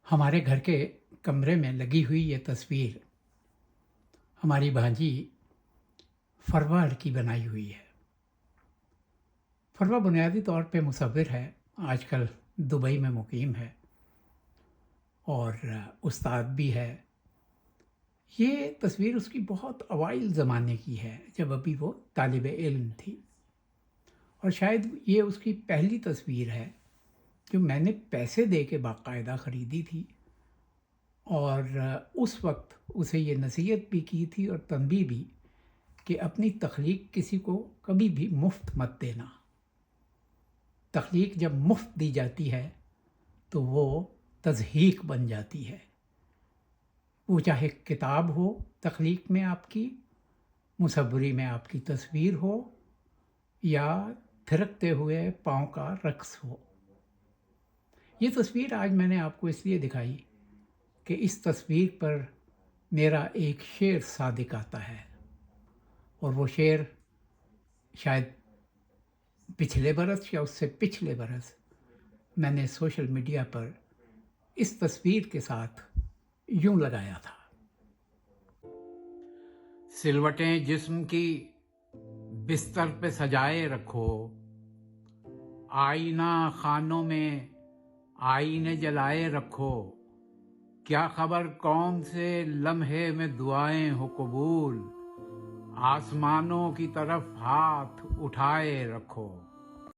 ہمارے گھر کے کمرے میں لگی ہوئی یہ تصویر ہماری بھانجی فروا کی بنائی ہوئی ہے۔ فروا بنیادی طور پہ مصور ہے، آج کل دبئی میں مقیم ہے اور استاد بھی ہے۔ یہ تصویر اس کی بہت اوائل زمانے کی ہے، جب ابھی وہ طالب علم تھی، اور شاید یہ اس کی پہلی تصویر ہے جو میں نے پیسے دے کے باقاعدہ خریدی تھی، اور اس وقت اسے یہ نصیحت بھی کی تھی اور تنبیہ بھی کہ اپنی تخلیق کسی کو کبھی بھی مفت مت دینا۔ تخلیق جب مفت دی جاتی ہے تو وہ تضحیک بن جاتی ہے، وہ چاہے کتاب ہو تخلیق میں آپ کی، مصوری میں آپ کی تصویر ہو، یا تھرکتے ہوئے پاؤں کا رقص ہو۔ یہ تصویر آج میں نے آپ کو اس لیے دکھائی کہ اس تصویر پر میرا ایک شعر صادق آتا ہے، اور وہ شعر شاید پچھلے برس یا اس سے پچھلے برس میں نے سوشل میڈیا پر اس تصویر کے ساتھ یوں لگایا تھا: سلوٹیں جسم کی بستر پہ سجائے رکھو، آئینہ خانوں میں آئینے جلائے رکھو، کیا خبر کون سے لمحے میں دعائیں ہو قبول، آسمانوں کی طرف ہاتھ اٹھائے رکھو۔